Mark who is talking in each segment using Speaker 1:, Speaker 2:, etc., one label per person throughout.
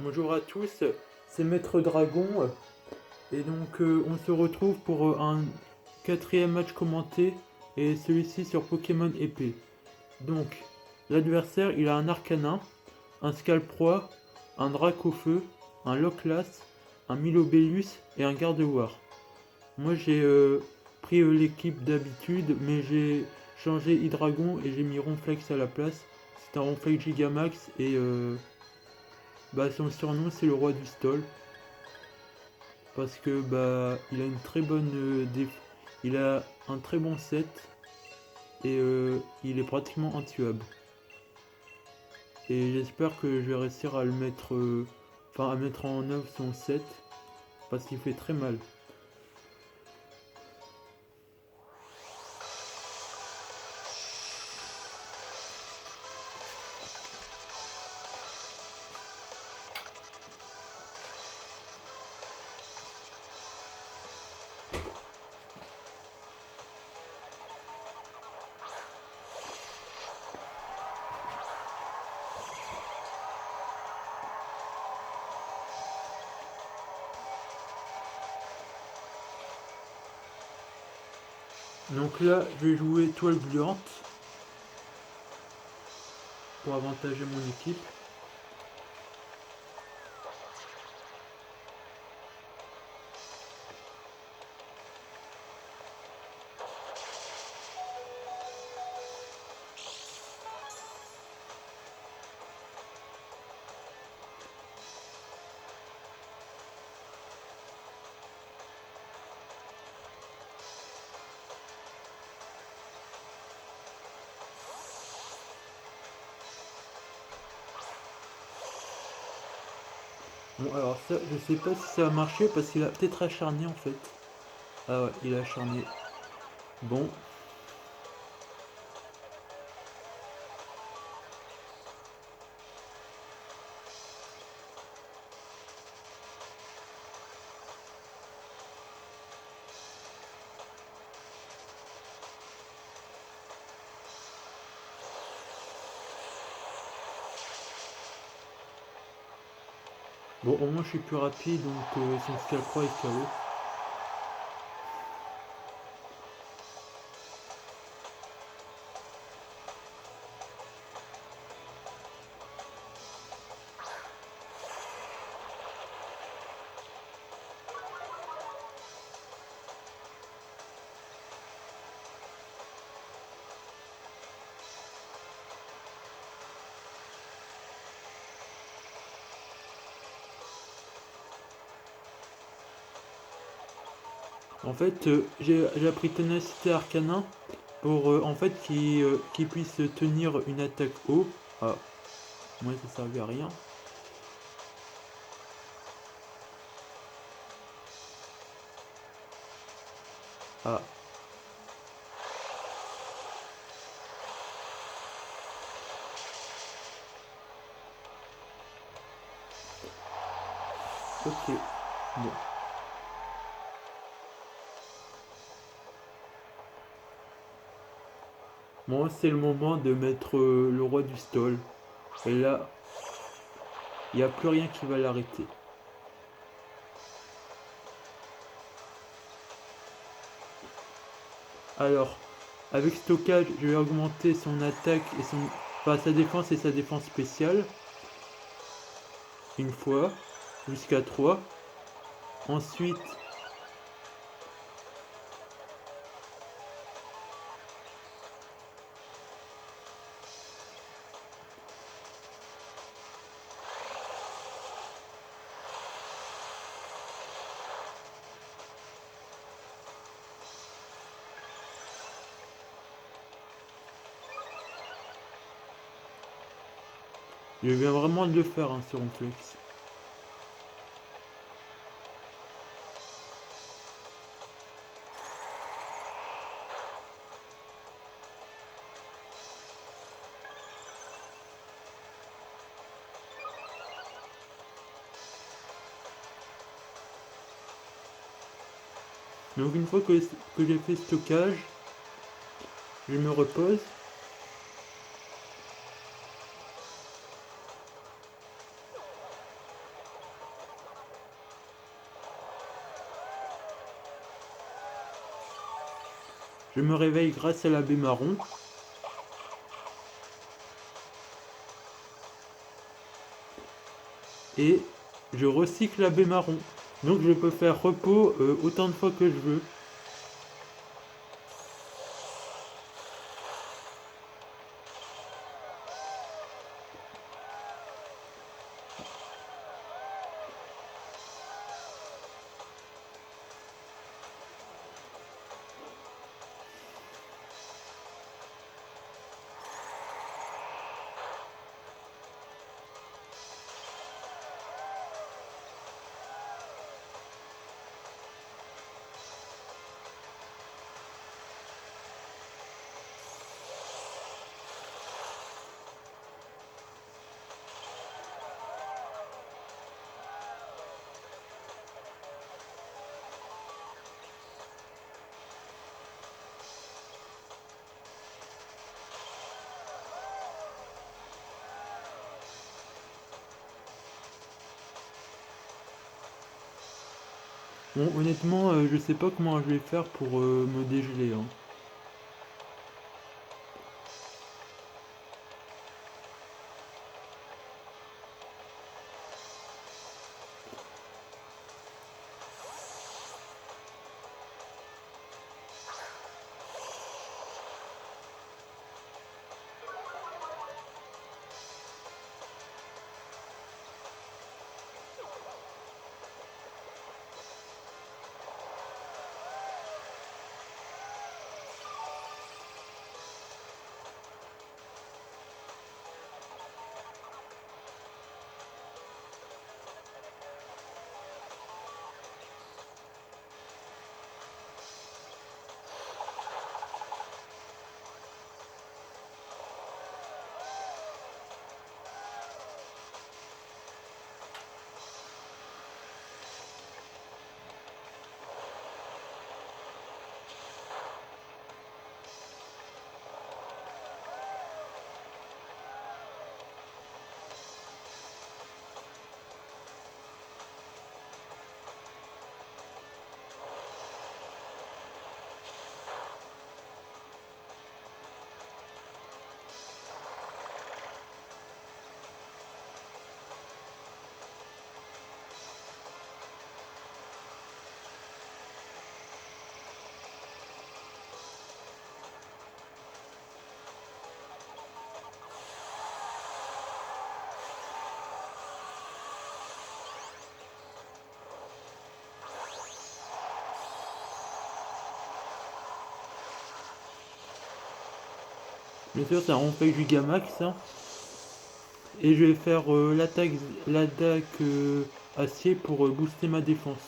Speaker 1: Bonjour à tous, c'est Maître Dragon et donc on se retrouve pour un quatrième match commenté et celui-ci sur Pokémon épée. Donc l'adversaire il a un Arcanin, un Scalproie, un Dracofeu, un Loclas, un Milobellus et un Gardevoir. Moi j'ai pris l'équipe d'habitude mais j'ai changé Hydreigon et j'ai mis Ronflex à la place. C'est un Ronflex Gigamax et son surnom c'est le roi du stall parce que il a une très bonne il a un très bon set et il est pratiquement intuable. Et j'espère que je vais réussir à le mettre à mettre en œuvre son set parce qu'il fait très mal. Donc là je vais jouer toile gluante pour avantager mon équipe. Bon alors ça je sais pas si ça va marcher parce qu'il a peut-être acharné en fait. Ah ouais il a acharné. Bon. Bon au moins je suis plus rapide donc son Scalpro est KO. En fait, j'ai appris Ténacité Arcanin pour en fait qu'il puisse tenir une attaque haut. Ah, moi ça servait à rien. Ah, ok. Bon. Bon, c'est le moment de mettre le roi du stall. Et là, il n'y a plus rien qui va l'arrêter. Alors, avec stockage, je vais augmenter son attaque et sa défense et sa défense spéciale. Une fois, jusqu'à 3. Ensuite, je viens vraiment de le faire hein, sur Ronflex. Donc une fois que j'ai fait stockage, je me repose. Je me réveille grâce à l'abbé marron. Et je recycle l'abbé marron. Donc je peux faire repos autant de fois que je veux. Bon, honnêtement, je sais pas comment je vais faire pour me dégeler, hein. Bien sûr, c'est un Ronfeuille Gigamax, hein. Et je vais faire l'attaque acier pour booster ma défense.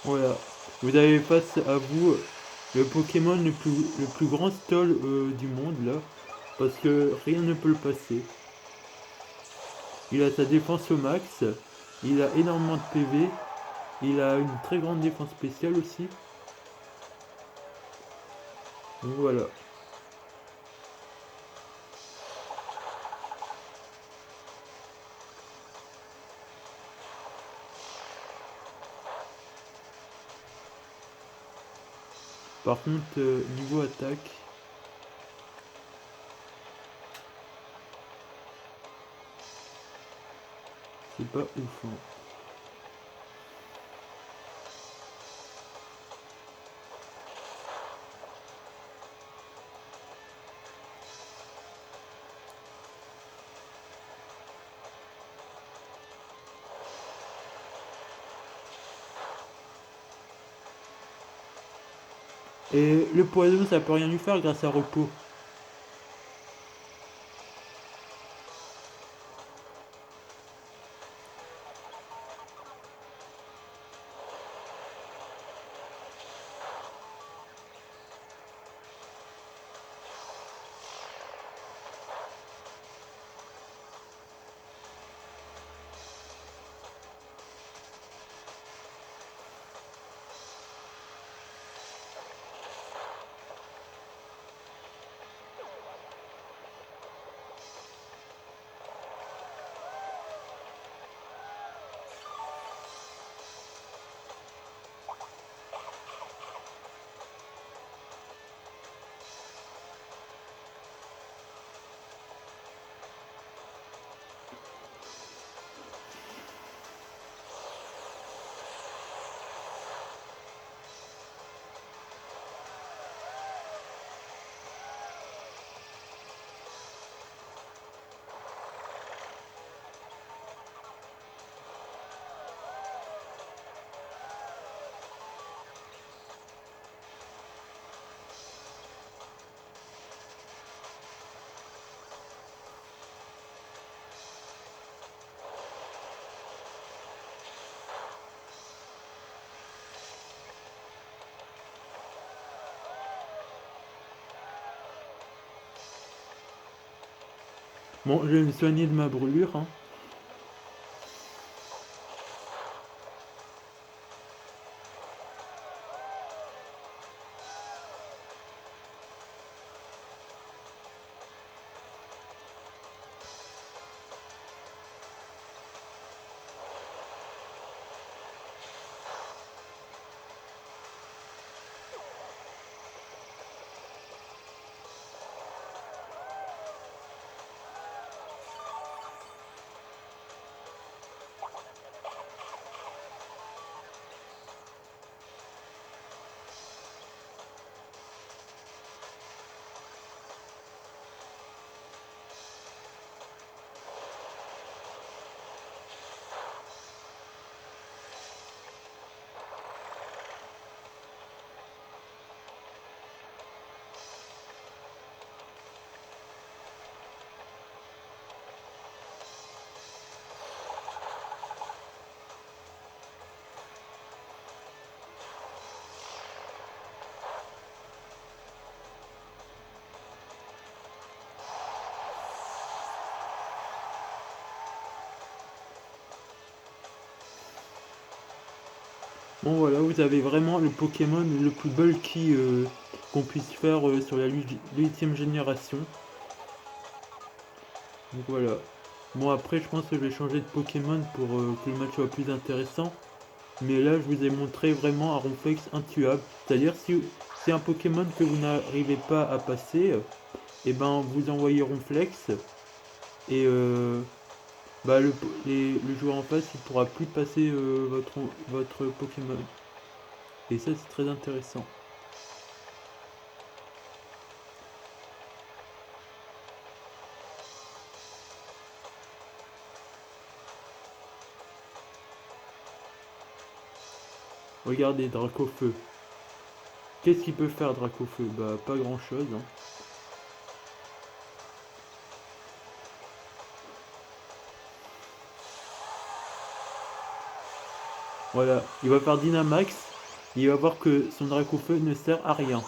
Speaker 1: Voilà. Vous avez face à vous le Pokémon le plus grand stall du monde là. Parce que rien ne peut le passer. Il a sa défense au max. Il a énormément de PV. Il a une très grande défense spéciale aussi. Donc voilà. Par contre, niveau attaque, c'est pas ouf, hein. Et le poison, ça peut rien lui faire grâce à repos. Bon, je vais me soigner de ma brûlure, hein. Bon voilà, vous avez vraiment le Pokémon le plus bulky qu'on puisse faire sur la 8ème génération. Donc voilà. Bon après je pense que je vais changer de Pokémon pour que le match soit plus intéressant. Mais là je vous ai montré vraiment un Ronflex intuable. C'est-à-dire si c'est un Pokémon que vous n'arrivez pas à passer, et ben vous envoyez Ronflex et bah, le joueur en face il pourra plus passer votre Pokémon. Et ça c'est très intéressant. Regardez Dracofeu. Qu'est-ce qu'il peut faire Dracofeu? Bah pas grand chose, hein. Voilà, il va faire Dynamax. Et il va voir que son Dracofeu ne sert à rien.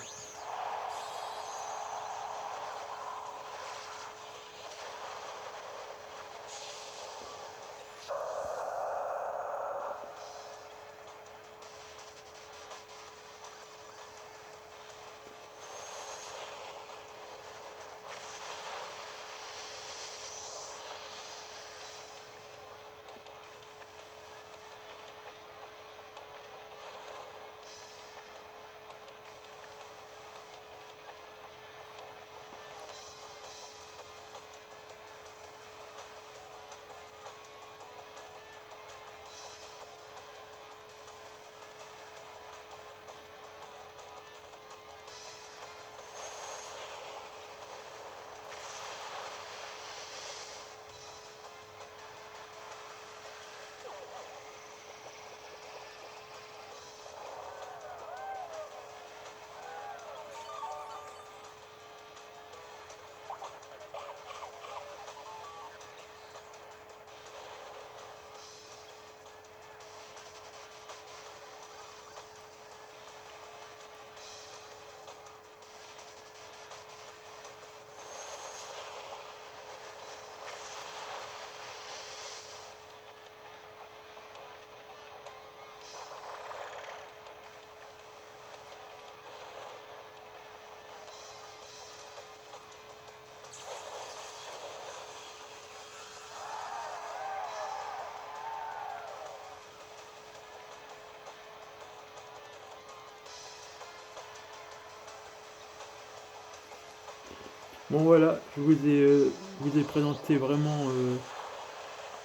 Speaker 1: Bon voilà, vous ai présenté vraiment...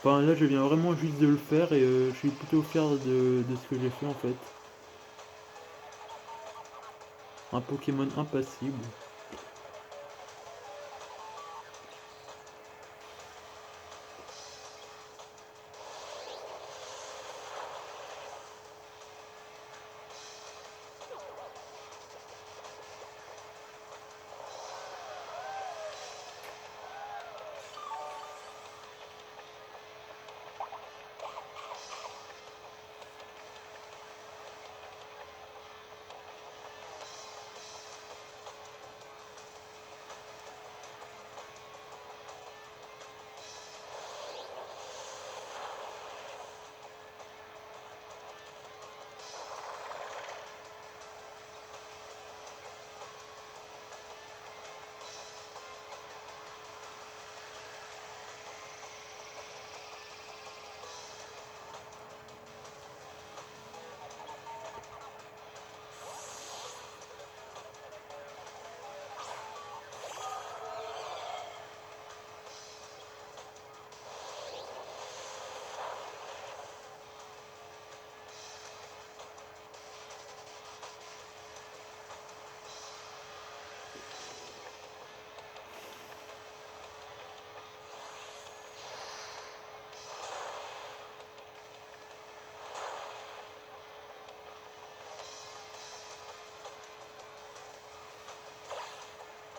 Speaker 1: Enfin là je viens vraiment juste de le faire et je suis plutôt fier de ce que j'ai fait en fait. Un Pokémon impassible.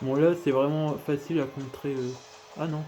Speaker 1: Bon là c'est vraiment facile à contrer. Ah non.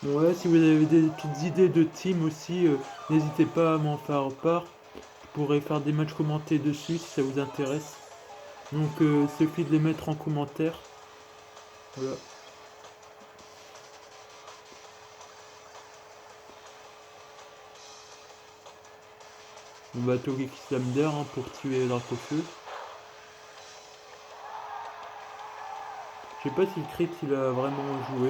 Speaker 1: Bon là si vous avez des petites idées de team aussi, n'hésitez pas à m'en faire part. Je pourrais faire des matchs commentés dessus si ça vous intéresse. Donc suffit de les mettre en commentaire. Voilà. On va Togekiss Slamder hein, pour tuer Dracofeu. Je sais pas si le crit il a vraiment joué.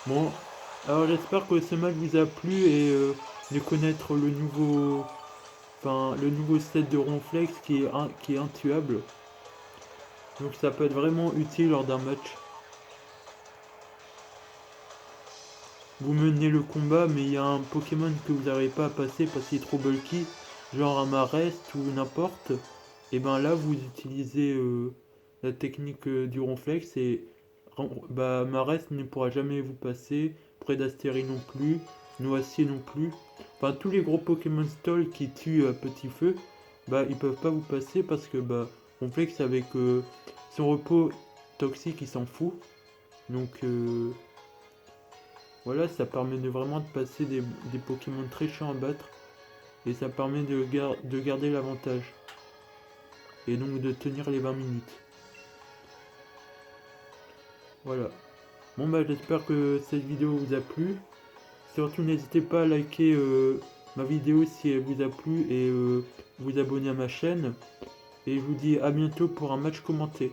Speaker 1: Bon, alors j'espère que ce match vous a plu et de connaître le nouveau enfin le nouveau set de Ronflex qui est intuable. Donc ça peut être vraiment utile lors d'un match. Vous menez le combat, mais il y a un Pokémon que vous n'arrivez pas à passer parce qu'il est trop bulky, genre un Marest ou n'importe. Et ben là, vous utilisez la technique du Ronflex et bah, Marest ne pourra jamais vous passer, Predasteri non plus, Noacier non plus. Enfin, tous les gros Pokémon Stall qui tuent à petit feu, bah ils peuvent pas vous passer parce que bah Ronflex avec son repos toxique, il s'en fout. Donc voilà, ça permet de vraiment de passer des Pokémon très chiants à battre. Et ça permet de garder l'avantage. Et donc de tenir les 20 minutes. Voilà. Bon bah j'espère que cette vidéo vous a plu. Surtout n'hésitez pas à liker ma vidéo si elle vous a plu et vous abonner à ma chaîne. Et je vous dis à bientôt pour un match commenté.